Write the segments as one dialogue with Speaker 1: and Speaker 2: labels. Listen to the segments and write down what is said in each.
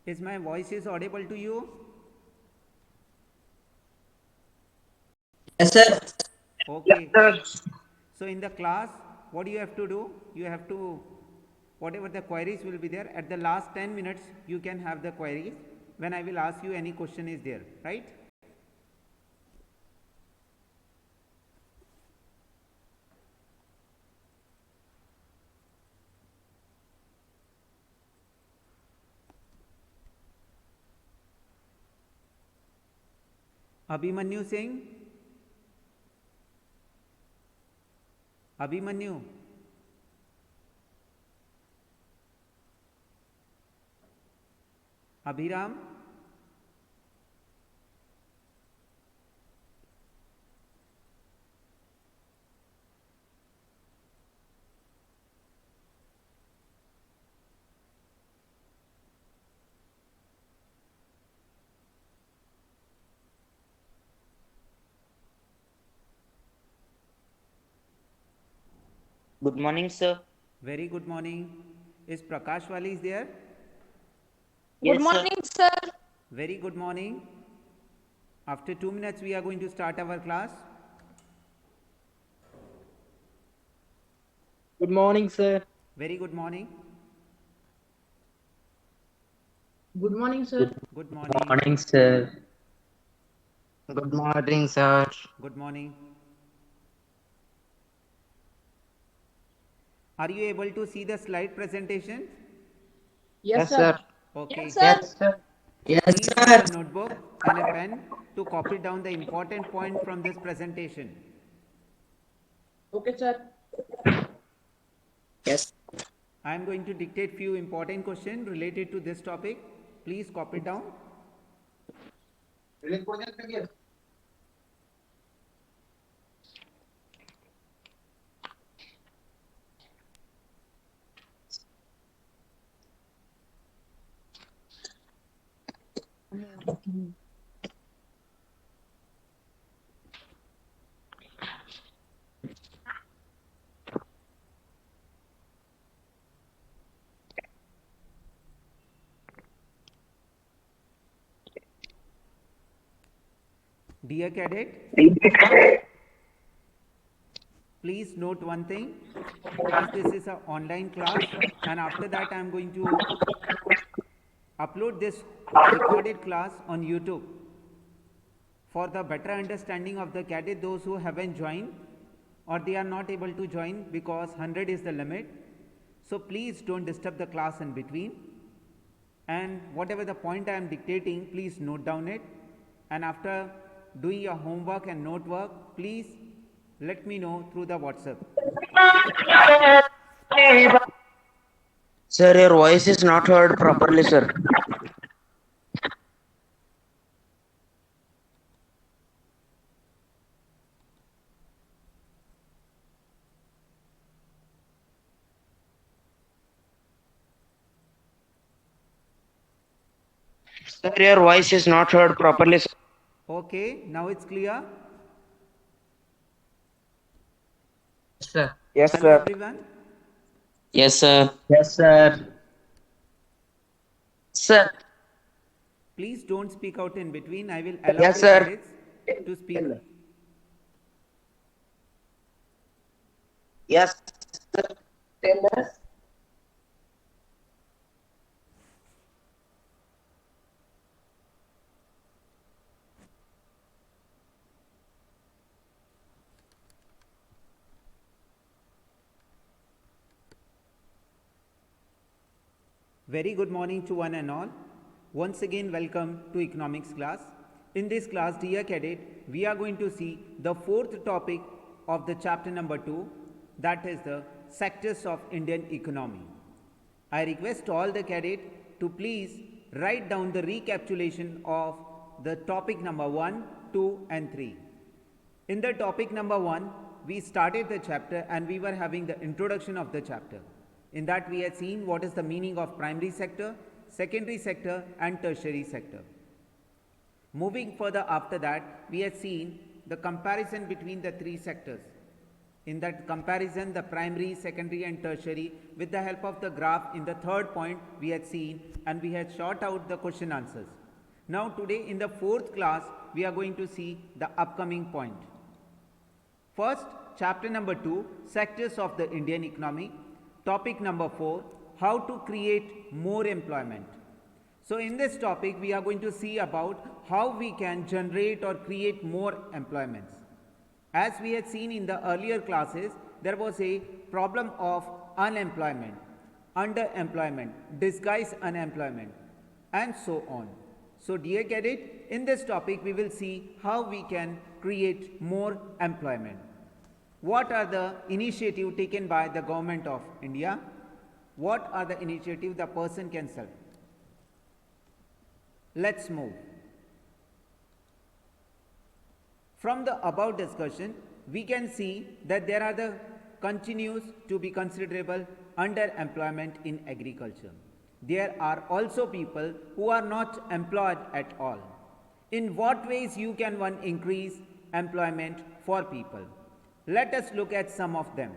Speaker 1: Is my voice is audible to you?
Speaker 2: Yes, sir.
Speaker 1: Okay. So in the class, what you have to do? You have to, whatever the queries will be there, at the last 10 minutes, you can have the queries when I will ask you any question is there, right? Abhimanyu Singh? Abhimanyu? Abhiram?
Speaker 3: Good morning, sir.
Speaker 1: Very good morning. Is Prakash Wali is there?
Speaker 4: Good
Speaker 3: Yes, sir.
Speaker 4: morning, sir.
Speaker 1: Very good morning. After 2 minutes, we are going to start our class.
Speaker 5: Good morning, sir.
Speaker 1: Very good morning.
Speaker 6: Good morning, sir.
Speaker 1: Good morning.
Speaker 2: Morning, sir.
Speaker 5: Good morning, sir.
Speaker 1: Good morning. Are you able to see the slide presentation?
Speaker 6: Yes,
Speaker 5: Yes,
Speaker 6: sir.
Speaker 5: sir.
Speaker 1: Okay.
Speaker 4: Yes, sir.
Speaker 5: Yes, sir.
Speaker 2: Yes,
Speaker 1: Please use
Speaker 2: sir.
Speaker 1: a notebook and a pen to copy down the important point from this presentation.
Speaker 6: Okay, sir.
Speaker 2: Yes.
Speaker 1: I am going to dictate few important questions related to this topic. Please copy down. Dear cadet, please note one thing, as this is an online class, and after that I am going to upload this recorded class on YouTube. For the better understanding of the cadet, those who haven't joined or they are not able to join because 100 is the limit. So please don't disturb the class in between. And whatever the point I am dictating, please note down it. And after doing your homework and note work, please let me know through the WhatsApp.
Speaker 3: Sir, your voice is not heard properly, sir. Sir, your voice is not heard properly, sir.
Speaker 1: Okay, now it's clear.
Speaker 5: Yes, sir.
Speaker 3: Yes,
Speaker 1: Hello
Speaker 3: sir.
Speaker 1: everyone.
Speaker 3: Yes, sir.
Speaker 2: Yes, sir.
Speaker 3: Sir.
Speaker 1: Please don't speak out in between. I will allow
Speaker 3: Yes,
Speaker 1: the
Speaker 3: sir.
Speaker 1: cadets to speak.
Speaker 3: Yes, sir. Tell us.
Speaker 1: Very good morning to one and all. Once again, welcome to economics class. In this class, dear cadet, we are going to see the fourth topic of the chapter number 2, that is the sectors of Indian economy. I request all the cadet to please write down the recapitulation of the topic number 1, 2 and 3. In the topic number 1, we started the chapter and we were having the introduction of the chapter. In that we had seen what is the meaning of primary sector, secondary sector and tertiary sector. Moving further after that, we had seen the comparison between the three sectors. in that comparison the primary, secondary and tertiary with the help of the graph in the third point we had seen and we had short out the question answers. Now today in the fourth class we are going to see the upcoming point. First, chapter number 2, sectors of the Indian economy. Topic number 4, how to create more employment. So in this topic we are going to see about how we can generate or create more employments. As we had seen in the earlier classes, there was a problem of unemployment, underemployment, disguised unemployment and so on. So dear cadet, in this topic we will see how we can create more employment. What are the initiatives taken by the government of India? What are the initiatives the person can serve? Let's move. From the above discussion, we can see that there are the continues to be considerable underemployment in agriculture. There are also people who are not employed at all. In what ways you can one increase employment for people? Let us look at some of them.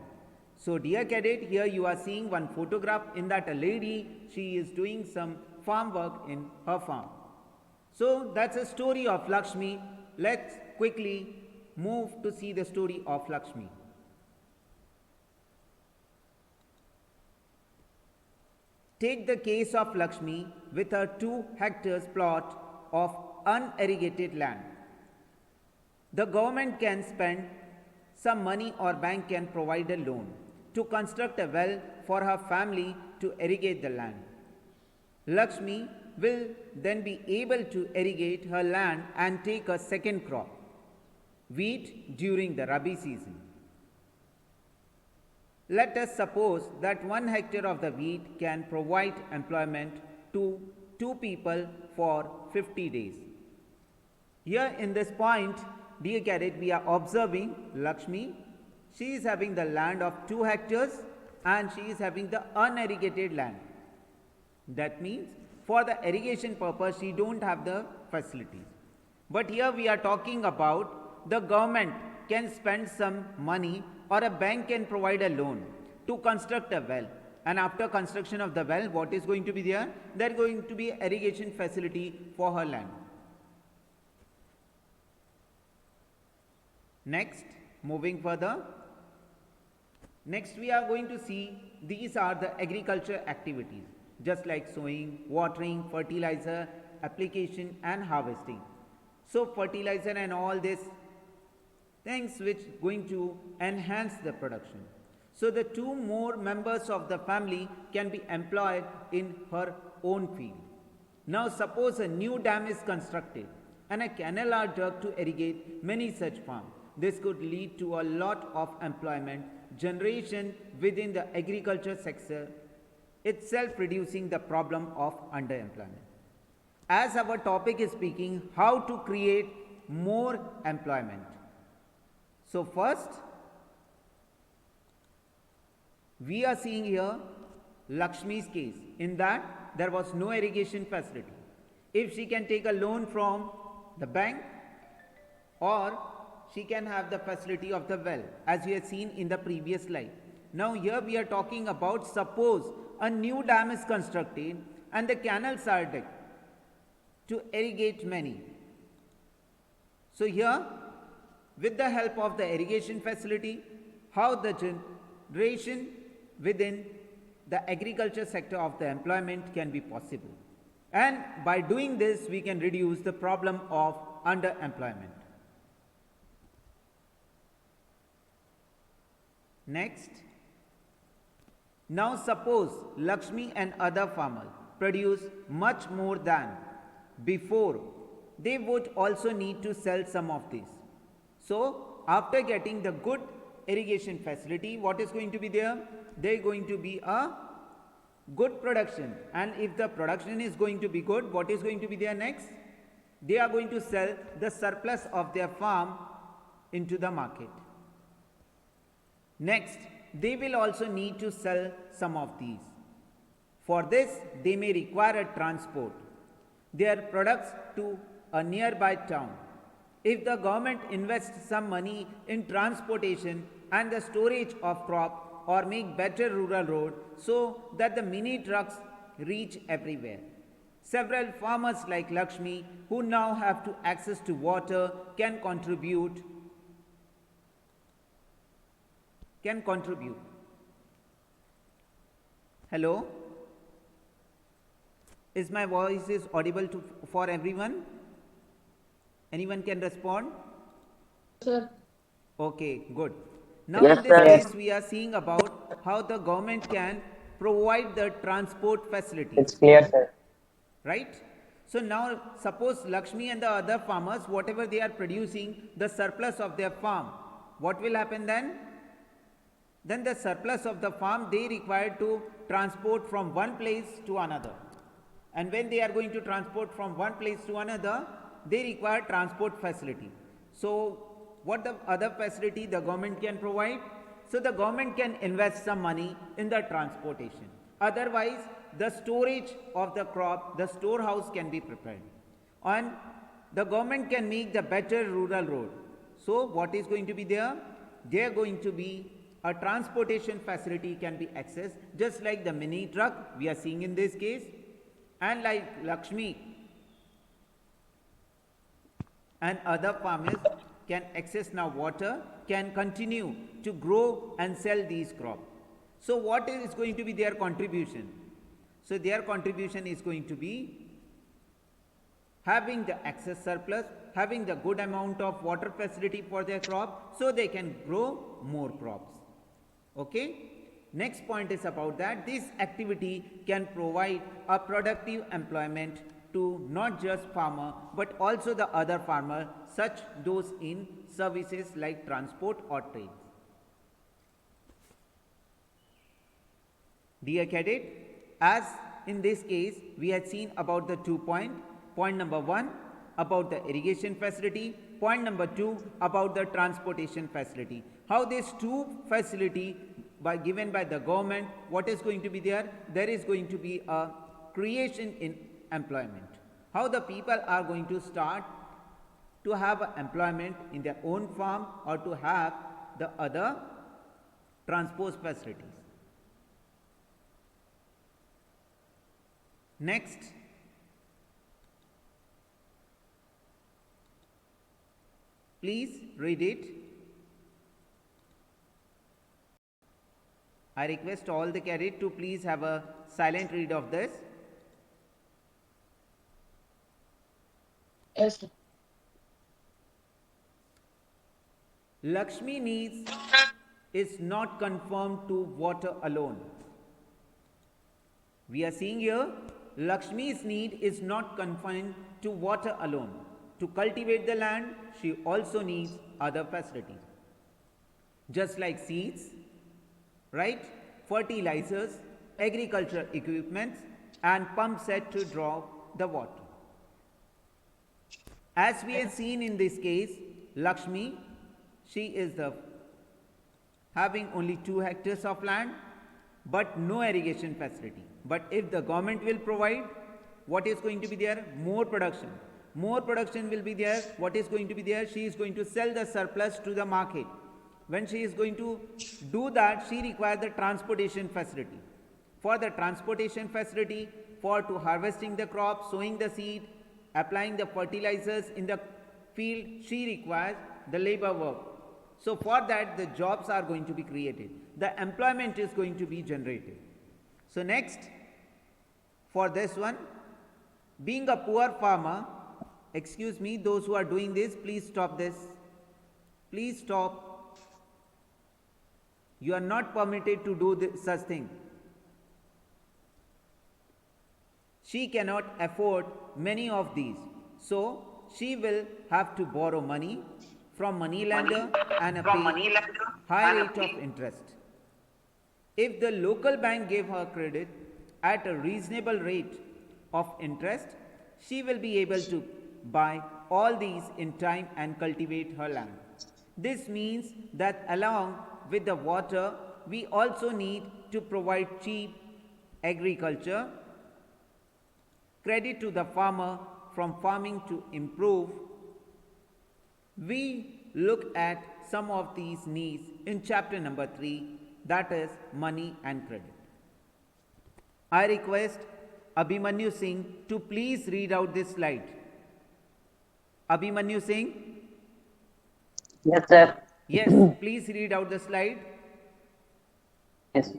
Speaker 1: So dear cadet, here you are seeing one photograph. In that a lady, she is doing some farm work in her farm. So that's a story of Lakshmi. Let's quickly move to see the story of Lakshmi. Take the case of Lakshmi with her 2 hectares plot of unirrigated land. The government can spend some money or bank can provide a loan to construct a well for her family to irrigate the land. Lakshmi will then be able to irrigate her land and take a second crop, wheat, during the Rabi season. Let us suppose that 1 hectare of the wheat can provide employment to 2 people for 50 days. Here in this point, dear cadet, we are observing Lakshmi. She is having the land of 2 hectares and she is having the unirrigated land. That means for the irrigation purpose she don't have the facilities. But here we are talking about the government can spend some money or a bank can provide a loan to construct a well. And after construction of the well, what is going to be there? There is going to be irrigation facility for her land. Next, moving further. Next we are going to see these are the agriculture activities, just like sowing, watering, fertilizer, application and harvesting. So fertilizer and all these things which going to enhance the production. So the 2 more members of the family can be employed in her own field. Now suppose a new dam is constructed and a canal are dug to irrigate many such farms. This could lead to a lot of employment generation within the agriculture sector itself, reducing the problem of underemployment. As our topic is speaking, how to create more employment. So first, we are seeing here Lakshmi's case. In that, there was no irrigation facility. If she can take a loan from the bank or she can have the facility of the well, as we have seen in the previous slide. Now here we are talking about suppose a new dam is constructed and the canals are dug to irrigate many. So here, with the help of the irrigation facility, how the generation within the agriculture sector of the employment can be possible. And by doing this, we can reduce the problem of underemployment. Next, now suppose Lakshmi and other farmers produce much more than before. They would also need to sell some of these. So after getting the good irrigation facility, what is going to be there? There is going to be a good production. And if the production is going to be good, what is going to be there next? They are going to sell the surplus of their farm into the market. Next, they will also need to sell some of these. For this, they may require a transport their products to a nearby town. If the government invests some money in transportation, and the storage of crop or make better rural road so that the mini trucks reach everywhere. Several farmers like Lakshmi who now have to access to water can contribute. Hello? Is my voice is audible for everyone? Anyone can respond?
Speaker 6: Sir.
Speaker 1: Okay, good. Now
Speaker 3: Yes,
Speaker 1: in this
Speaker 3: sir.
Speaker 1: case we are seeing about how the government can provide the transport facilities.
Speaker 2: It's clear, sir.
Speaker 1: Right? So now suppose Lakshmi and the other farmers, whatever they are producing, the surplus of their farm, what will happen then? Then the surplus of the farm they require to transport from one place to another. And when they are going to transport from one place to another, they require transport facility. So what the other facility the government can provide? So the government can invest some money in the transportation. Otherwise, the storage of the crop, the storehouse can be prepared. And the government can make the better rural road. So what is going to be there? There going to be a transportation facility can be accessed, just like the mini truck we are seeing in this case, and like Lakshmi and other farmers can access now water, can continue to grow and sell these crops. So what is going to be their contribution? So their contribution is going to be having the excess surplus, having the good amount of water facility for their crop, so they can grow more crops. Okay? Next point is about that this activity can provide a productive employment to not just farmer but also the other farmer, such those in services like transport or trade. Dear cadet, as in this case we had seen about the 2 points. Point number 1 about the irrigation facility, point number 2 about the transportation facility. How these two facility given by the government, what is going to be there? There is going to be a creation in employment. How the people are going to start to have employment in their own farm or to have the other transport facilities. Next, please read it. I request all the cadets to please have a silent read of this.
Speaker 6: Yes.
Speaker 1: Lakshmi needs is not confined to water alone. We are seeing here, Lakshmi's need is not confined to water alone. To cultivate the land, she also needs other facilities. Just like seeds, right? Fertilizers, agricultural equipments, and pump set to draw the water. As we have seen in this case, Lakshmi, she is having only 2 hectares of land, but no irrigation facility. But if the government will provide, what is going to be there? More production. More production will be there. What is going to be there? She is going to sell the surplus to the market. When she is going to do that, she requires the transportation facility. For the transportation facility, for to harvesting the crop, sowing the seed, applying the fertilizers in the field, she requires the labor work. So for that, the jobs are going to be created. The employment is going to be generated. So next, for this one, being a poor farmer, excuse me, those who are doing this, please stop this. Please stop. You are not permitted to do this, such thing. She cannot afford many of these. So she will have to borrow money from moneylender and pay high rate of interest. If the local bank gave her credit at a reasonable rate of interest, she will be able to buy all these in time and cultivate her land. This means that along with the water, we also need to provide cheap agriculture, credit to the farmer from farming to improve. We look at some of these needs in chapter number 3, that is money and credit. I request Abhimanyu Singh to please read out this slide. Abhimanyu Singh,
Speaker 2: Yes, sir.
Speaker 1: yes, please read out the slide.
Speaker 2: Yes.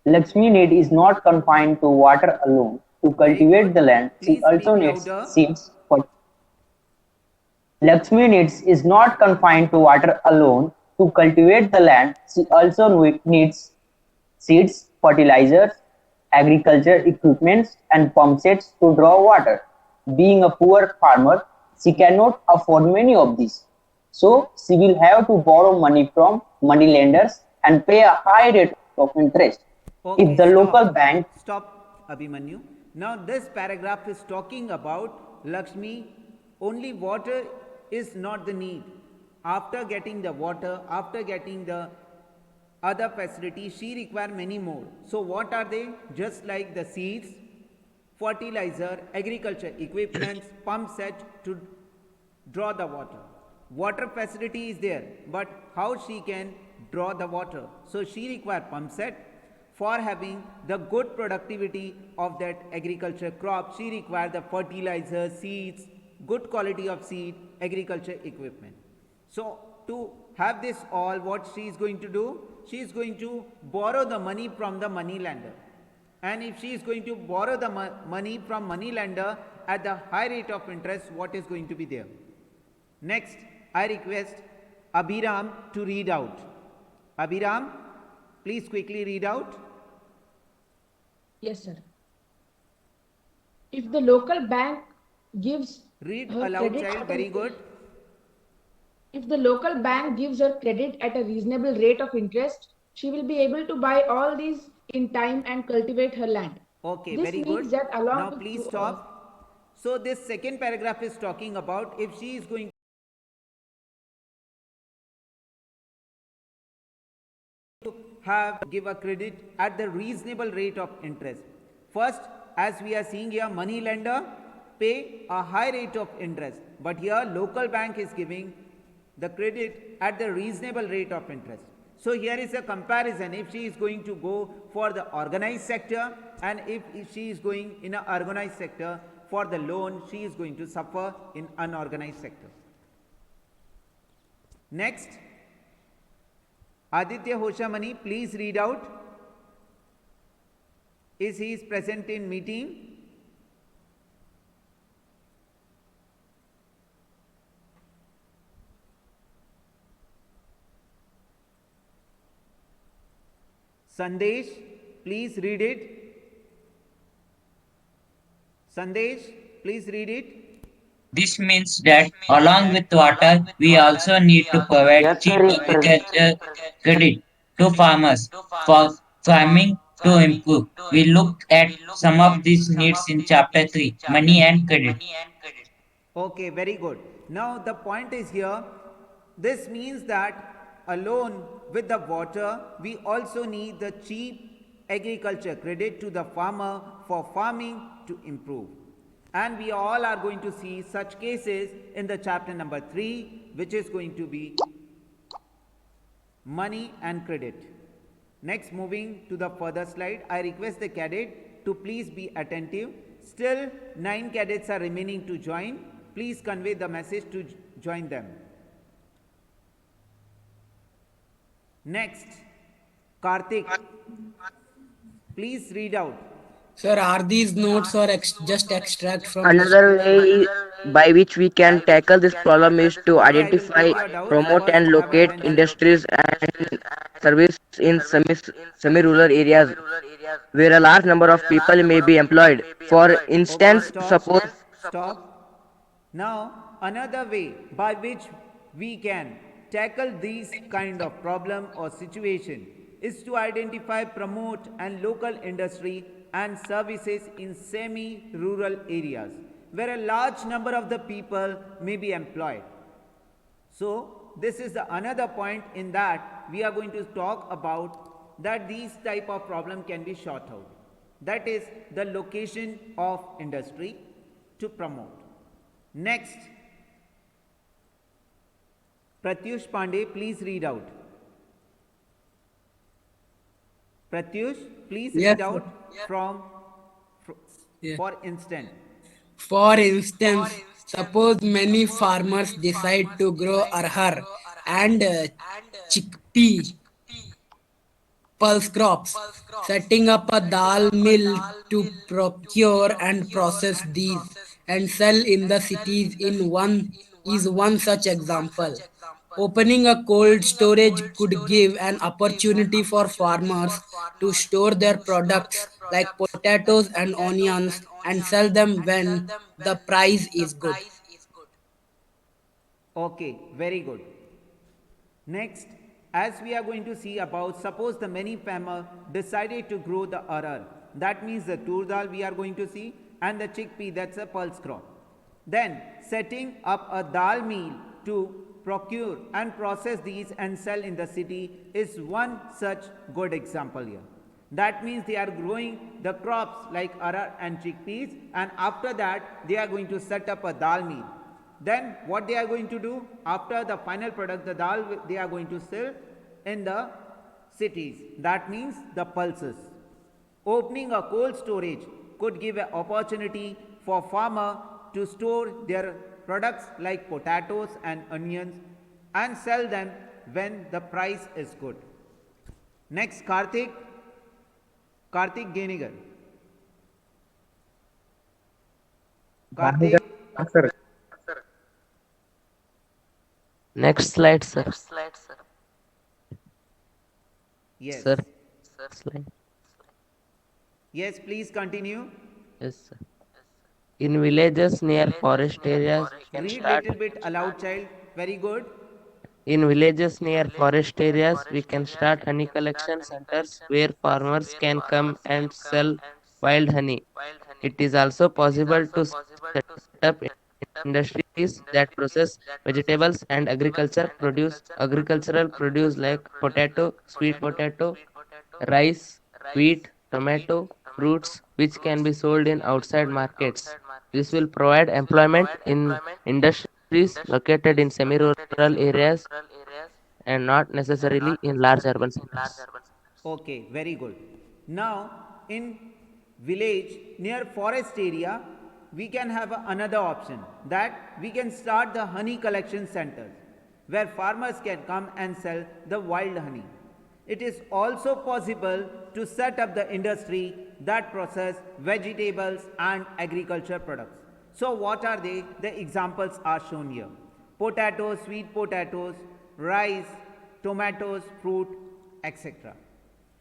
Speaker 2: Lakshmi need is not confined to water alone. To
Speaker 1: Very
Speaker 2: cultivate
Speaker 1: good.
Speaker 2: the land, she
Speaker 1: Please
Speaker 2: also
Speaker 1: speak
Speaker 2: needs
Speaker 1: louder.
Speaker 2: seeds for. Lakshmi needs is not confined to water alone. To cultivate the land, she also needs seeds, fertilizers, agriculture equipments, and pump sets to draw water. Being a poor farmer, she cannot afford many of these. So she will have to borrow money from money lenders and pay a high rate of interest.
Speaker 1: Okay,
Speaker 2: If the local
Speaker 1: stop.
Speaker 2: bank.
Speaker 1: Stop, Abhimanyu. Now, this paragraph is talking about Lakshmi. Only water is not the need. After getting the water, after getting the other facilities, she require many more. So, what are they? Just like the seeds, fertilizer, agriculture equipments, pump set to draw the water. Water facility is there, but how she can draw the water? So she require pump set. For having the good productivity of that agriculture crop, she require the fertilizer, seeds, good quality of seed, agriculture equipment. So to have this all, what she is going to do? She is going to borrow the money from the money lender. And if she is going to borrow the money from money lender at the high rate of interest, what is going to be there? Next, I request Abhiram to read out. Abhiram, please quickly read out.
Speaker 6: Yes, sir. If the local bank gives
Speaker 1: Read
Speaker 6: her
Speaker 1: aloud,
Speaker 6: credit
Speaker 1: child.
Speaker 6: at
Speaker 1: Very good.
Speaker 6: if the local bank gives her credit at a reasonable rate of interest, she will be able to buy all these in time and cultivate her land.
Speaker 1: Okay,
Speaker 6: This
Speaker 1: very good.
Speaker 6: means that along
Speaker 1: Now
Speaker 6: with
Speaker 1: please stop. So this second paragraph is talking about if she is going to give a credit at the reasonable rate of interest. First, as we are seeing here, money lender pay a high rate of interest, but here local bank is giving the credit at the reasonable rate of interest. So here is a comparison if she is going to go for the organized sector and if she is going in an organized sector for the loan, she is going to suffer in unorganized sector. Next, Aditya Hoshamani, please read out. Is he present in meeting? Sandesh, please read it. Sandesh, please read it.
Speaker 7: This means that along with water, we also need to provide
Speaker 3: Yes,
Speaker 7: cheap
Speaker 3: sir, is present.
Speaker 7: agriculture credit to farmers for farming to improve. We looked at some of these needs in chapter 3, money and credit.
Speaker 1: Okay, very good. Now the point is here, this means that alone with the water, we also need the cheap agriculture credit to the farmer for farming to improve. And we all are going to see such cases in the chapter number 3, which is going to be money and credit. Next, moving to the further slide, I request the cadet to please be attentive. Still 9 cadets are remaining to join. Please convey the message to join them. Next, Karthik, please read out.
Speaker 8: Sir, are these notes or just extract from
Speaker 3: Another way by which we can tackle this problem is to
Speaker 1: Okay, I will
Speaker 3: identify,
Speaker 1: take your doubts.
Speaker 3: promote,
Speaker 1: First,
Speaker 3: and
Speaker 1: have
Speaker 3: locate
Speaker 1: attention.
Speaker 3: industries and service in semi-rural areas where a large number of people may be employed. For
Speaker 1: Okay,
Speaker 3: instance,
Speaker 1: stop.
Speaker 3: suppose
Speaker 1: Stop. Now, another way by which we can tackle these kind of problem or situation is to identify, promote and local industry and services in semi-rural areas where a large number of the people may be employed. So, this is the another point in that we are going to talk about that these type of problem can be sought out. That is the location of industry to promote. Next, Pratyush Pandey, please read out. Pratyush, please
Speaker 8: Yes,
Speaker 1: read out
Speaker 8: sir.
Speaker 1: from,
Speaker 8: Yeah.
Speaker 1: for instance.
Speaker 8: For instance, suppose many farmers decide to grow arhar and chickpea pulse crops, setting up a dal mill to procure and process these and sell in the cities in one is one such example. Opening a cold storage could give an opportunity for farmers to store their products like potatoes and onions and sell them when the price is good.
Speaker 1: Okay, very good. Next, as we are going to see about, suppose the many farmer decided to grow the arar, that means the tur dal we are going to see, and the chickpea, that's a pulse crop. Then setting up a dal mill to procure and process these and sell in the city is one such good example here. That means they are growing the crops like arar and chickpeas, and after that they are going to set up a dal mill. Then what they are going to do after the final product, the dal, they are going to sell in the cities. That means the pulses. Opening a cold storage could give an opportunity for farmer to store their products like potatoes and onions and sell them when the price is good. Next, Karthik Genigar. Karthik,
Speaker 5: Sir.
Speaker 3: Next slide, sir.
Speaker 1: yes.
Speaker 3: Sir, slide.
Speaker 1: Yes, please continue.
Speaker 3: Yes, sir. In villages near forest areas, we can
Speaker 1: Read
Speaker 3: start.
Speaker 1: little bit aloud, child. Very good.
Speaker 3: In villages near forest areas, we can start honey collection centers where farmers can come and sell wild honey. It is also possible to set up industries that process vegetables and agricultural produce like potato, sweet potato, rice, wheat, tomato, fruits, which can be sold in outside markets. This will provide employment in industries located in semi-rural areas and not necessarily in large urban centers.
Speaker 1: Okay, very good. Now, in village near forest area, we can have another option that we can start the honey collection centers where farmers can come and sell the wild honey. It is also possible to set up the industry that process vegetables and agriculture products. So what are they? The examples are shown here. Potatoes, sweet potatoes, rice, tomatoes, fruit, etc.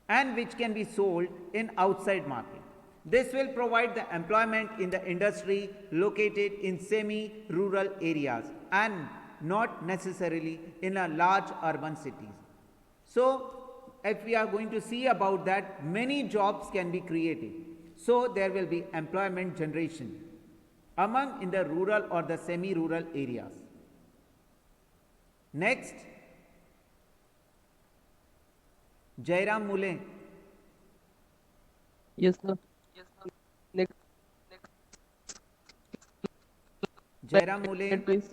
Speaker 1: and which can be sold in outside market. This will provide the employment in the industry located in semi-rural areas and not necessarily in a large urban cities. So, if we are going to see about that, many jobs can be created. So, there will be employment generation among in the rural or the semi-rural areas. Next, Jairam Mule.
Speaker 9: Yes, sir. Next
Speaker 1: Jairam
Speaker 9: slide,
Speaker 1: Mule,
Speaker 9: please.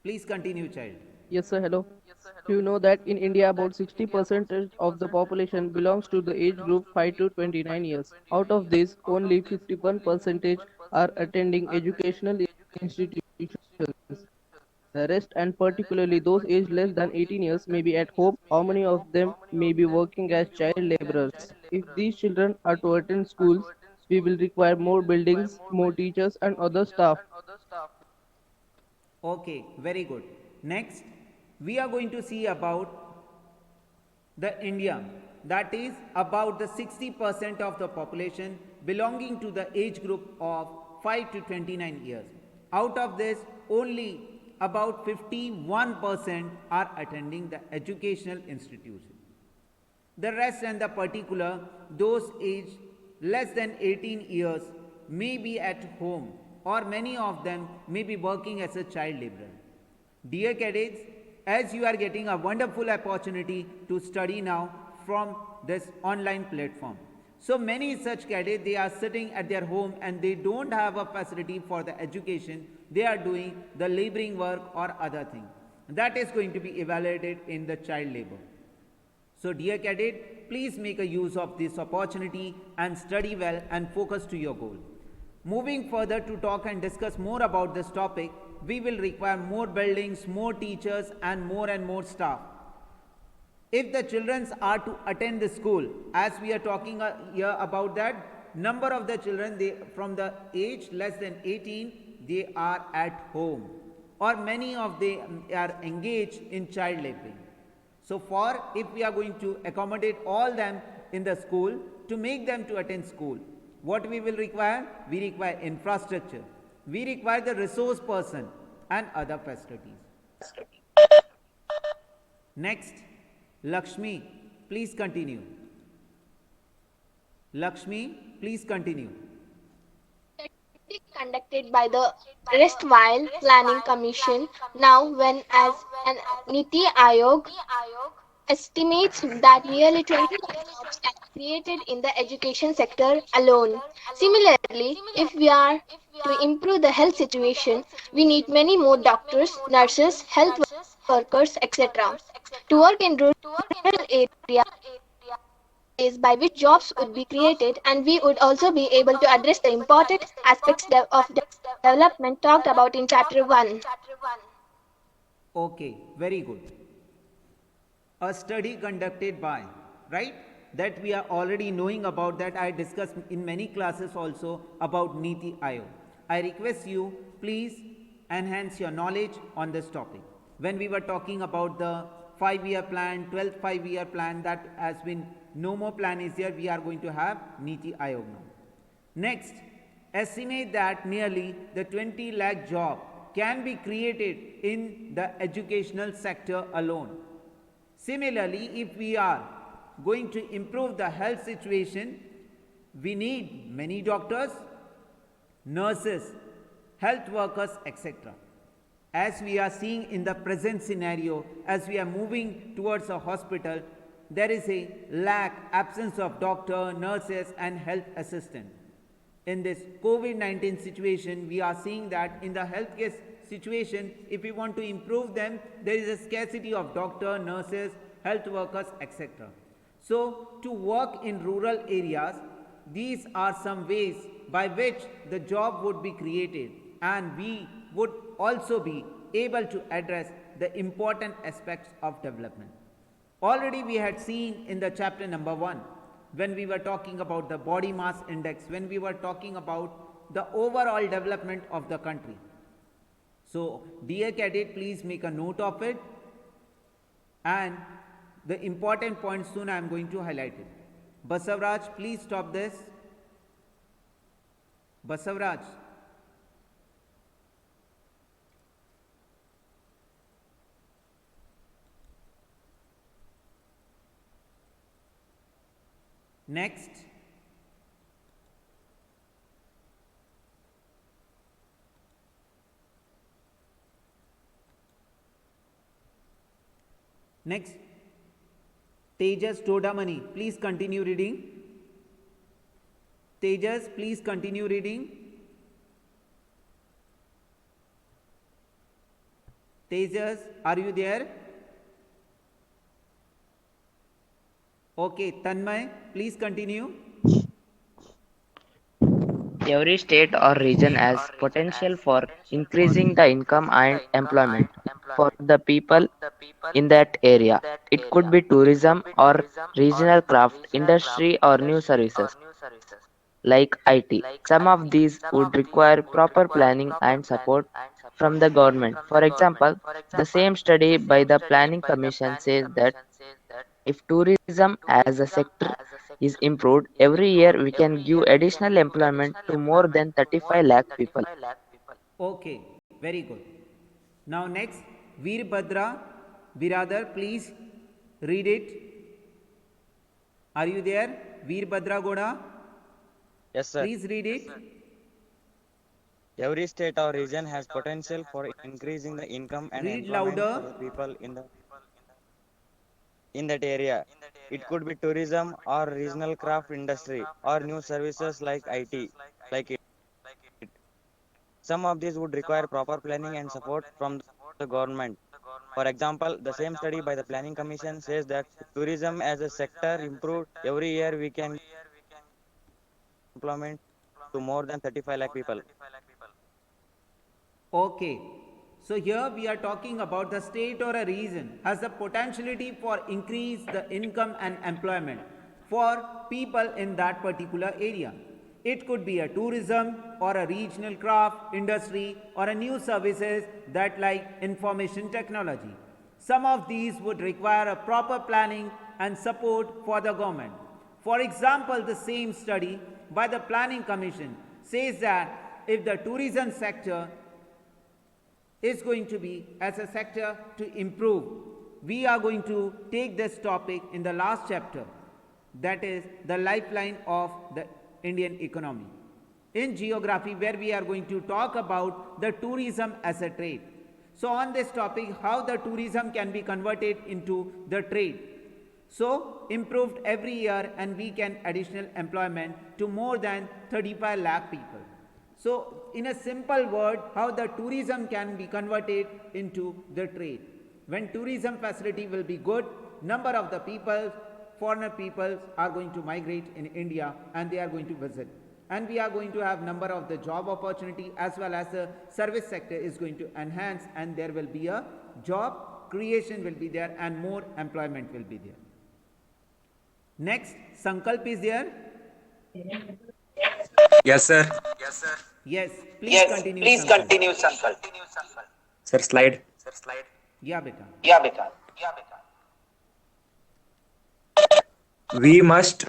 Speaker 1: please continue, child.
Speaker 9: Yes, sir. Hello. Do you know that in India about 60% of the population belongs to the age group 5 to 29 years? Out of this, only 51% are attending educational institutions. The rest, and particularly those aged less than 18 years, may be at home, or many of them may be working as child laborers. If these children are to attend schools, we will require more buildings, more teachers, and other staff.
Speaker 1: Okay, very good. Next, we are going to see about the India, that is about the 60% of the population belonging to the age group of 5 to 29 years. Out of this, only about 51% are attending the educational institution. The rest and the particular, those aged less than 18 years may be at home or many of them may be working as a child laborer. Dear cadets, as you are getting a wonderful opportunity to study now from this online platform. So many such cadets, they are sitting at their home and they don't have a facility for the education. They are doing the laboring work or other thing. That is going to be evaluated in the child labor. So, dear cadet, please make a use of this opportunity and study well and focus to your goal. Moving further to talk and discuss more about this topic, we will require more buildings, more teachers, and more staff. If the children are to attend the school, as we are talking here about that, number of the children they from the age less than 18, they are at home, or many of them are engaged in child laboring. So for if we are going to accommodate all them in the school, to make them to attend school, what we will require? We require infrastructure, we require the resource person and other facilities. Next, Lakshmi, please continue. Lakshmi, please continue.
Speaker 4: Conducted by the Erstwhile Planning Commission, now when as an Niti Aayog, estimates that nearly 20 lakh jobs can be created in the education sector alone. Similarly, if we are to improve the health situation, we need many more doctors, nurses, health workers, etc. to work in rural areas ways by which jobs would be created, and we would also be able to address the important aspects of development talked about in chapter 1.
Speaker 1: Okay, very good. A study conducted by, right? That we are already knowing about that. I discussed in many classes also about Niti Aayog. I request you, please enhance your knowledge on this topic. When we were talking about the 5-year plan, 12th 5-year plan, that has been no more plan is there, we are going to have Niti Aayog now. Next, estimate that nearly the 20 lakh job can be created in the educational sector alone. Similarly, if we are going to improve the health situation, we need many doctors, nurses, health workers, etc. As we are seeing in the present scenario, as we are moving towards a hospital, there is a absence of doctor, nurses and health assistant. In this COVID-19 situation, we are seeing that in the healthcare situation, if we want to improve them, there is a scarcity of doctor, nurses, health workers, etc. So, to work in rural areas, these are some ways by which the job would be created, and we would also be able to address the important aspects of development. Already we had seen in the chapter number 1, when we were talking about the body mass index, when we were talking about the overall development of the country. So, dear cadet, please make a note of it, and the important points soon I am going to highlight it. Basavraj, please stop this. Basavraj. Next, Tejas Todamani, please continue reading. Tejas, please continue reading. Tejas, are you there? Okay, Tanmay, please continue.
Speaker 3: Every state or region has potential for increasing the income and employment for the people in that area. It could be tourism or regional craft industry or new services like IT. Some of these would require proper planning and support from the government. For example, the same study by the Planning Commission says that if tourism as a sector is improved, every year we can give additional employment to more than 35 lakh people.
Speaker 1: Okay, very good. Now next, Veerbhadra Biradar, please read it. Are you there? Veerbhadra Goda?
Speaker 10: Yes, sir.
Speaker 1: Please read it.
Speaker 10: Every state or region has potential for increasing the income and
Speaker 1: Read
Speaker 10: employment
Speaker 1: louder.
Speaker 10: for the people in that area. It could be tourism or regional craft industry or new services like IT. Like it. Some of these would require proper planning and support from the government. For example, the same study by the Planning Commission says that tourism as a sector improved every year. We can employment to more than 35 lakh people.
Speaker 1: Okay. So here we are talking about the state or a region has the potentiality for increase the income and employment for people in that particular area. It could be a tourism or a regional craft industry or a new services that like information technology. Some of these would require a proper planning and support for the government. For example, the same study by the Planning Commission says that if the tourism sector is going to be as a sector to improve, we are going to take this topic in the last chapter, that is the lifeline of the Indian economy. In geography, where we are going to talk about the tourism as a trade. So on this topic, how the tourism can be converted into the trade. So improved every year and we can additional employment to more than 35 lakh people. So in a simple word, how the tourism can be converted into the trade. When tourism facility will be good, number of the people, foreigner peoples are going to migrate in India and they are going to visit. And we are going to have number of the job opportunity as well as the service sector is going to enhance, and there will be a job creation will be there and more employment will be there. Next, Sankalp is there?
Speaker 11: Yes, sir.
Speaker 1: Yes, please continue.
Speaker 11: Sankalp. Sir, slide.
Speaker 1: Yeah, beta.
Speaker 11: We must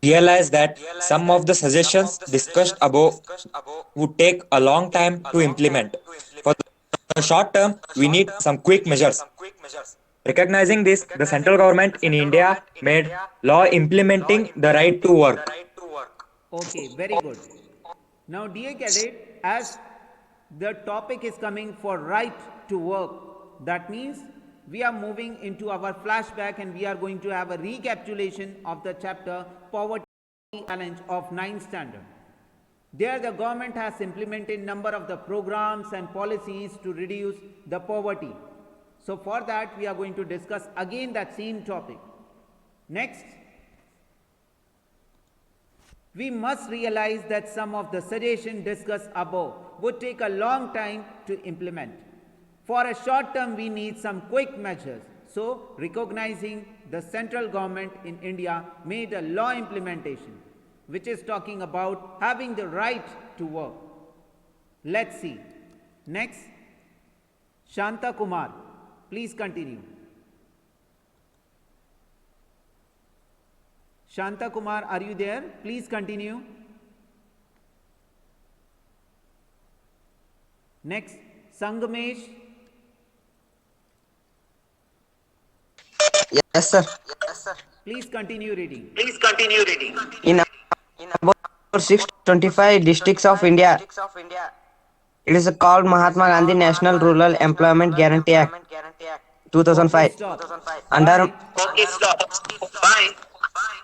Speaker 11: realize that some of the suggestions discussed above would take a long time to implement. For the short term, we need some quick measures. Recognizing this, the central government in India made law implementing the right to work.
Speaker 1: Okay, very good. Now, dear cadet, as the topic is coming for right to work, that means we are moving into our flashback and we are going to have a recapitulation of the chapter Poverty Challenge of 9th Standard. There the government has implemented number of the programs and policies to reduce the poverty. So for that we are going to discuss again that same topic. Next, we must realize that some of the suggestions discussed above would take a long time to implement. For a short term, we need some quick measures. So, recognizing the central government in India made a law implementation, which is talking about having the right to work. Let's see. Next, Shanta Kumar, please continue. Shanta Kumar, are you there? Please continue. Next, Sangamesh.
Speaker 5: Yes, sir.
Speaker 1: Please continue reading.
Speaker 5: In about 625 districts of India, it is called Mahatma Gandhi National Rural Employment Guarantee Act 2005.
Speaker 1: Okay, stop.
Speaker 5: Under
Speaker 1: Fine.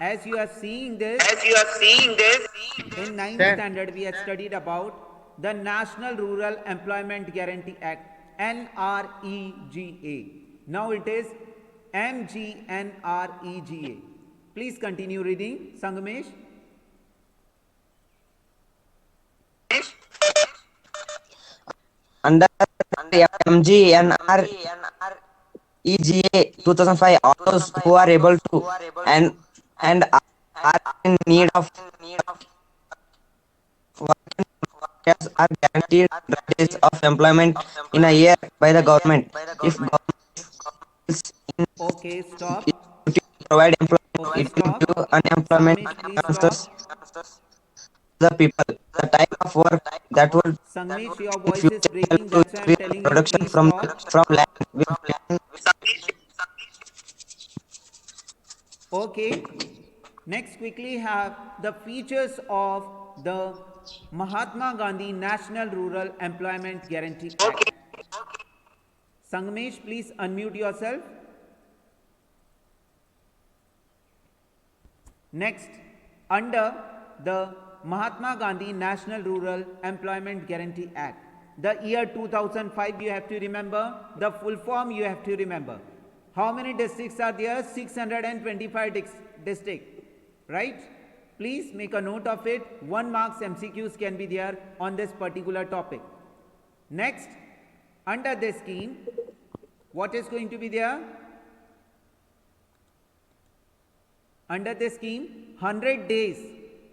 Speaker 1: As you are seeing this, in 9th standard we have studied about the National Rural Employment Guarantee Act, NREGA. Now it is MGNREGA. Please continue reading, Sangamesh.
Speaker 5: under MGNREGA 2005, all those who are able to and are in need of work are guaranteed the days of employment in a year by the government. If government is in
Speaker 1: Okay, stop.
Speaker 5: duty to provide employment,
Speaker 1: Okay,
Speaker 5: it will
Speaker 1: stop.
Speaker 5: give unemployment
Speaker 1: Sangamesh, please
Speaker 5: allowances
Speaker 1: stop.
Speaker 5: to the people. The type of work that would
Speaker 1: Sangamesh, your
Speaker 5: in
Speaker 1: voice is
Speaker 5: future help
Speaker 1: breaking.
Speaker 5: to
Speaker 1: That's why I'm
Speaker 5: increase
Speaker 1: telling you,
Speaker 5: production
Speaker 1: please stop.
Speaker 5: from land with
Speaker 1: Okay. Next, quickly have the features of the Mahatma Gandhi National Rural Employment Guarantee Act. Sangamesh, please unmute yourself. Next, under the Mahatma Gandhi National Rural Employment Guarantee Act, The year 2005 you have to remember, the full form you have to remember. How many districts are there? 625 districts, right? Please make a note of it. 1 marks MCQs can be there on this particular topic. Next, under this scheme, what is going to be there? Under this scheme, 100 days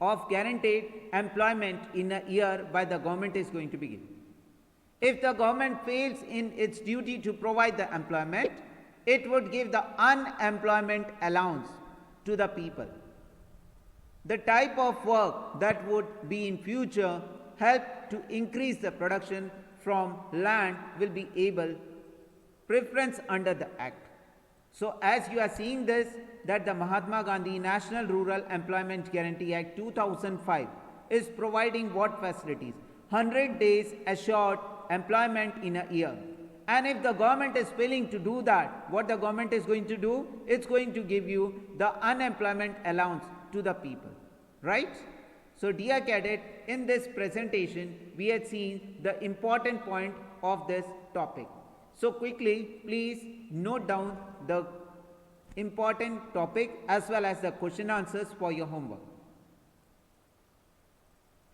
Speaker 1: of guaranteed employment in a year by the government is going to be given. If the government fails in its duty to provide the employment, it would give the unemployment allowance to the people. The type of work that would be in future help to increase the production from land will be able preference under the act. So as you are seeing this, that the Mahatma Gandhi National Rural Employment Guarantee Act 2005 is providing what facilities? 100 days assured employment in a year. And if the government is failing to do that, what the government is going to do? It's going to give you the unemployment allowance to the people, right? So dear cadet, in this presentation, we had seen the important point of this topic. So quickly, please note down the important topic as well as the question answers for your homework.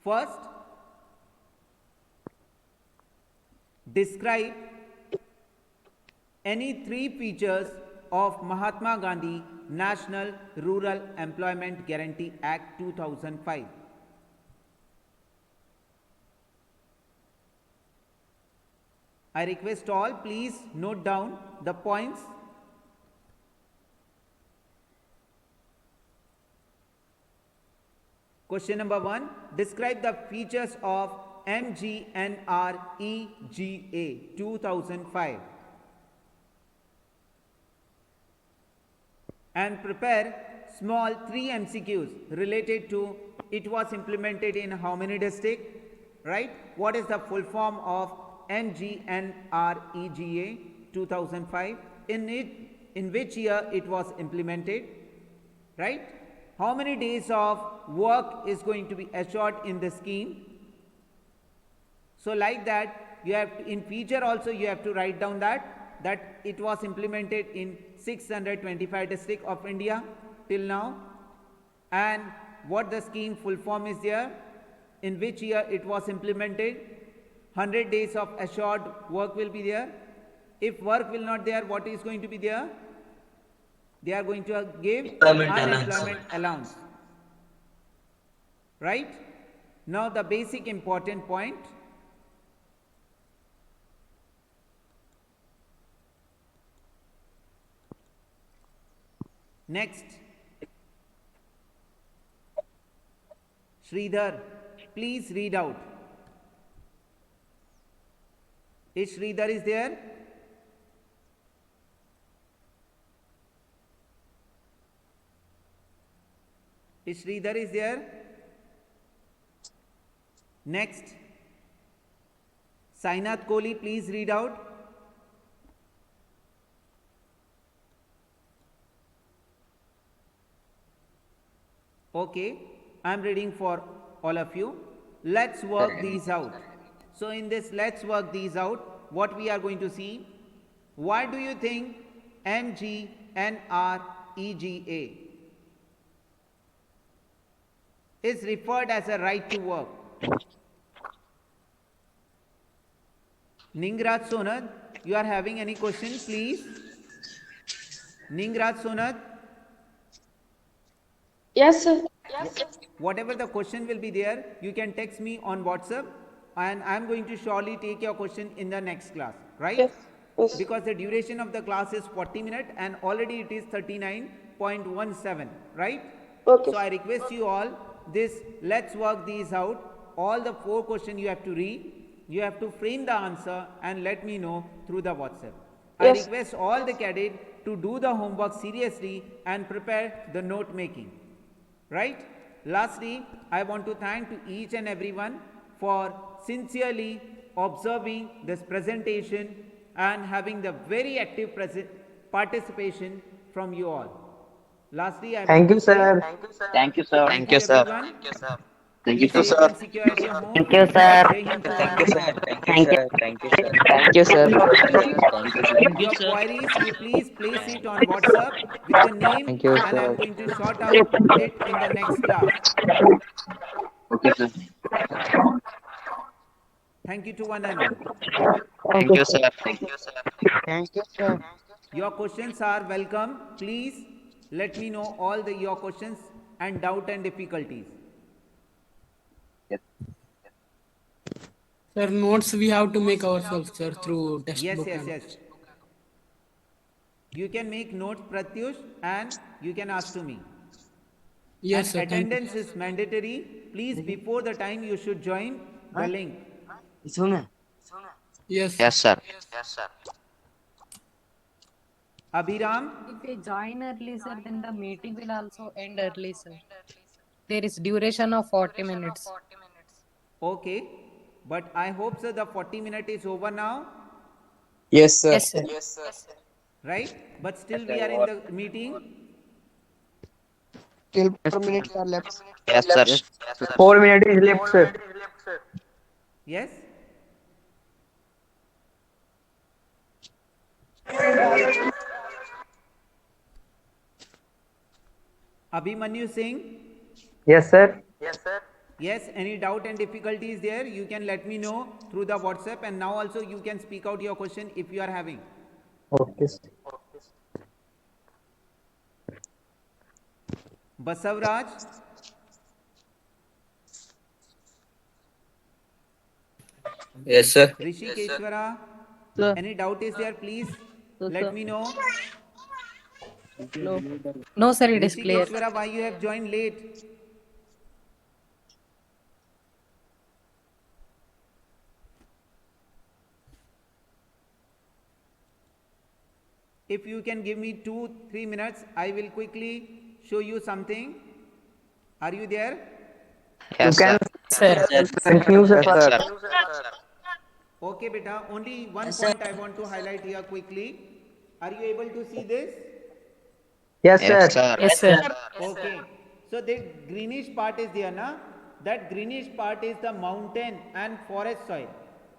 Speaker 1: First, describe any 3 features of Mahatma Gandhi National Rural Employment Guarantee Act 2005. I request all, please note down the points. Question number 1, describe the features of MGNREGA 2005 and prepare small 3 MCQs related to it was implemented in how many districts, right? What is the full form of MGNREGA 2005? In which year it was implemented, right? How many days of work is going to be assured in the scheme? So like that, you have to, in feature also you have to write down that it was implemented in 625 districts of India till now, and what the scheme full form is there, in which year it was implemented. 100 days of assured work will be there. If work will not there, what is going to be there? They are going to give unemployment allowance, right? Now the basic important point. Next, Sridhar, please read out. Is Sridhar is there? Is Sridhar is there? Next, Sainath Kohli, please read out. Okay, I am reading for all of you. Let's work these out. So in this let's work these out, what we are going to see, why do you think MGNREGA is referred as a right to work? Ningraj Sonad, you are having any question, please? Ningraj Sonad?
Speaker 4: Yes, sir.
Speaker 1: Whatever the question will be there, you can text me on WhatsApp and I am going to surely take your question in the next class, right?
Speaker 4: Yes. Yes.
Speaker 1: Because the duration of the class is 40 minutes and already it is 39.17, right?
Speaker 4: Okay.
Speaker 1: So I request you all, this, let's work these out. All the 4 questions you have to read, you have to frame the answer and let me know through the WhatsApp.
Speaker 4: Yes.
Speaker 1: I request all the cadets to do the homework seriously and prepare the note making, right? Lastly, I want to thank to each and everyone for sincerely observing this presentation and having the very active participation from you all. Lastly, I
Speaker 2: Thank
Speaker 1: want
Speaker 2: you,
Speaker 1: to say
Speaker 2: sir. Thank you, sir.
Speaker 1: thank you everyone. Be safe and secure at your home.
Speaker 5: Thank you, sir.
Speaker 1: Jai Hind to one and all.
Speaker 5: Thank you. Thank you, sir.
Speaker 1: Your queries, you please place it on WhatsApp with the name,
Speaker 5: Thank you,
Speaker 1: and I'm
Speaker 5: sir.
Speaker 1: going to sort out it in the next class. Thank you to one and all.
Speaker 5: Thank you, sir. Thank you, sir.
Speaker 1: Your questions are welcome. Please let me know all your questions and doubt and difficulties.
Speaker 8: Sir, notes we have to make ourselves, sir, through
Speaker 1: Yes,
Speaker 8: textbook.
Speaker 1: yes. You can make notes, Pratyush, and you can ask to me.
Speaker 8: Yes,
Speaker 1: And
Speaker 8: sir. Thank you.
Speaker 1: attendance is mandatory. Please, before the time, you should join the link.
Speaker 8: Yes.
Speaker 5: Yes, sir.
Speaker 1: Abhiram,
Speaker 12: If we join early, sir, then the meeting will also end early, sir. There is duration of 40 minutes.
Speaker 1: okay. But I hope, sir, the 40 minute is over now,
Speaker 9: Yes, sir.
Speaker 12: Yes, sir.
Speaker 1: right? But still we are in the meeting.
Speaker 9: Still 4 minutes are left.
Speaker 5: Yes, sir.
Speaker 2: 4 minutes is left, sir.
Speaker 1: Yes? Abhimanyu Singh?
Speaker 2: Yes, sir.
Speaker 1: Yes, any doubt and difficulty is there, you can let me know through the WhatsApp, and now also you can speak out your question if you are having.
Speaker 2: Okay, sir.
Speaker 1: Basavraj?
Speaker 9: Yes, sir.
Speaker 1: Rishikeshwara?
Speaker 9: Sir.
Speaker 1: Any doubt is there, please
Speaker 9: Sir,
Speaker 1: let
Speaker 9: sir.
Speaker 1: me know.
Speaker 12: No, sir, it is clear.
Speaker 1: Rishikeshwara, why you have joined late? If you can give me 2-3 minutes, I will quickly show you something. Are you there?
Speaker 5: Yes,
Speaker 2: You
Speaker 5: sir.
Speaker 2: can continue, sir.
Speaker 5: Yes, sir.
Speaker 1: Okay, beta. Only one point I want to highlight here quickly. Are you able to see this?
Speaker 2: Yes,
Speaker 5: Yes,
Speaker 2: sir.
Speaker 5: sir.
Speaker 12: Yes, sir.
Speaker 1: Okay. So the greenish part is there, na? That greenish part is the mountain and forest soil.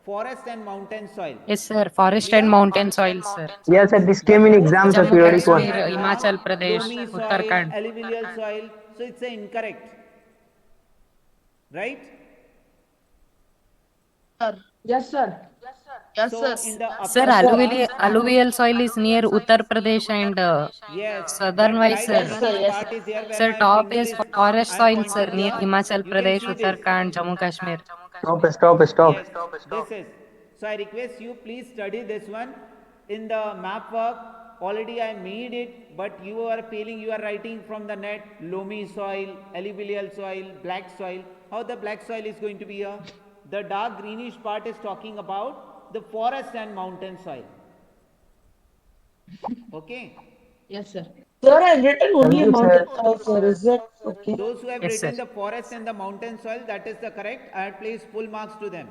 Speaker 1: Forest and mountain soil.
Speaker 12: Yes, sir. Forest and mountain soil, sir.
Speaker 2: Yes, sir. This came in
Speaker 1: But most
Speaker 2: exam,
Speaker 1: of
Speaker 2: sir,
Speaker 1: the
Speaker 12: Jammu
Speaker 2: periodic
Speaker 1: questions
Speaker 2: one.
Speaker 1: I
Speaker 12: Kashmir,
Speaker 1: have
Speaker 12: Himachal
Speaker 1: marked
Speaker 12: Pradesh,
Speaker 1: loamy soil,
Speaker 12: Uttarakhand.
Speaker 1: alluvial soil. So it's incorrect. Right?
Speaker 6: Yes, sir.
Speaker 1: So in the
Speaker 12: Sir,
Speaker 1: upper part,
Speaker 12: alluvial soil is near Uttar Pradesh and
Speaker 1: yes,
Speaker 12: southern
Speaker 1: that
Speaker 12: wise,
Speaker 1: light
Speaker 12: sir.
Speaker 1: greenish part is there where
Speaker 12: Sir,
Speaker 1: my
Speaker 12: top
Speaker 1: finger
Speaker 12: is
Speaker 1: is
Speaker 12: forest
Speaker 1: I'm
Speaker 12: soil, sir,
Speaker 1: pointing
Speaker 12: near
Speaker 1: here.
Speaker 12: Himachal
Speaker 1: You can
Speaker 12: Pradesh,
Speaker 1: see this.
Speaker 12: Uttarakhand, Jammu Kashmir.
Speaker 2: Stop.
Speaker 1: Yes, this is. So I request you please study this one. In the map work, already I made it, but you are feeling you are writing from the net, loamy soil, alluvial soil, black soil. How the black soil is going to be here? The dark greenish part is talking about the forest and mountain soil. Okay.
Speaker 6: Yes, sir.
Speaker 13: Sir, I've written only
Speaker 2: Thank
Speaker 13: a
Speaker 2: you,
Speaker 13: mountain
Speaker 2: sir.
Speaker 13: soil, sir. Is that okay?
Speaker 1: Those who have
Speaker 12: Yes, sir.
Speaker 1: written the forest and the mountain soil, that is the correct. I have placed full marks to them.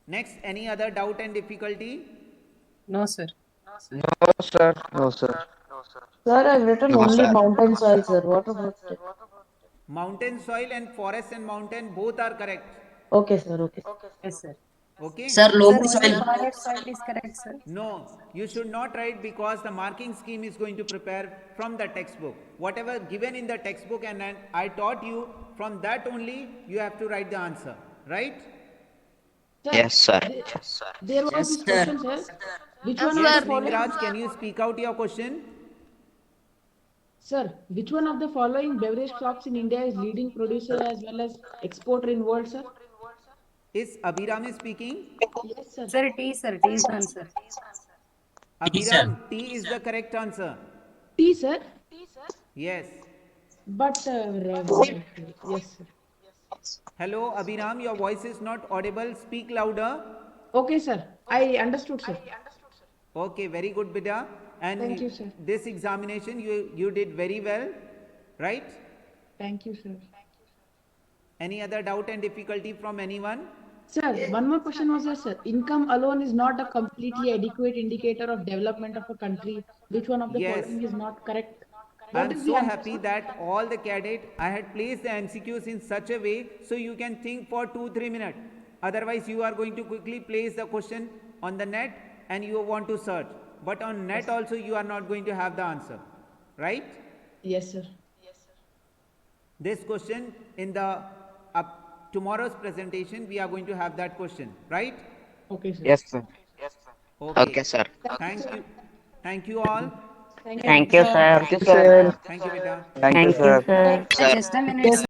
Speaker 1: Next, any other doubt and difficulty?
Speaker 12: No, sir.
Speaker 5: No, sir. No, sir.
Speaker 13: Sir, I've written
Speaker 5: No,
Speaker 13: only
Speaker 5: sir.
Speaker 13: mountain soil, sir. What about it?
Speaker 1: Mountain soil and forest and mountain both are correct.
Speaker 13: Okay, sir. Okay.
Speaker 12: Yes, sir.
Speaker 1: Okay?
Speaker 9: Sir,
Speaker 12: Sir,
Speaker 9: loamy
Speaker 12: only
Speaker 9: soil.
Speaker 12: forest soil is correct, sir.
Speaker 1: No, you should not write because the marking scheme is going to prepare from the textbook. Whatever given in the textbook and I taught you, from that only you have to write the answer. Right?
Speaker 6: Sir,
Speaker 5: Yes, sir.
Speaker 6: there was
Speaker 9: Yes,
Speaker 6: this
Speaker 9: sir.
Speaker 6: question, sir. Which one of
Speaker 1: Yes,
Speaker 6: the following,
Speaker 1: Ningraj, can you speak out your question?
Speaker 6: sir? Which one of the following beverage crops in India is leading producer as well as exporter in world, sir?
Speaker 1: Is Abhiram speaking?
Speaker 6: Yes, sir.
Speaker 12: Sir, tea, sir. Tea is answer.
Speaker 1: Abhiram, T is the correct answer.
Speaker 6: Tea, sir.
Speaker 1: Yes.
Speaker 6: But yes, sir.
Speaker 1: Hello, Abhiram, your voice is not audible. Speak louder.
Speaker 6: Okay, sir. I understood, sir.
Speaker 1: Okay, very good, Bida. And
Speaker 6: Thank you, sir.
Speaker 1: this examination you did very well, right?
Speaker 6: Thank you, sir.
Speaker 1: Any other doubt and difficulty from anyone?
Speaker 6: Sir, one more question was there, sir. Income alone is not a completely adequate indicator of development of a country. Which one of the
Speaker 1: Yes.
Speaker 6: following is not correct? What
Speaker 1: I'm
Speaker 6: is the
Speaker 1: so
Speaker 6: answer,
Speaker 1: happy
Speaker 6: sir?
Speaker 1: that all the cadet I had placed the MCQs in such a way so you can think for 2-3 minutes. Otherwise, you are going to quickly place the question on the net and you want to search. But on net also you are not going to have the answer, right?
Speaker 6: Yes, sir.
Speaker 1: This question in the tomorrow's presentation we are going to have that question, right?
Speaker 6: Okay, sir.
Speaker 5: Yes, sir.
Speaker 1: Okay.
Speaker 5: Okay, sir.
Speaker 1: Thank you. Thank you all.
Speaker 13: Thank
Speaker 5: Thank you,
Speaker 13: you,
Speaker 5: sir.
Speaker 2: Thank you, sir.
Speaker 1: Thank you, beta.
Speaker 2: Thank you,
Speaker 13: Thank you,
Speaker 2: sir.
Speaker 13: sir.
Speaker 12: Just a minute.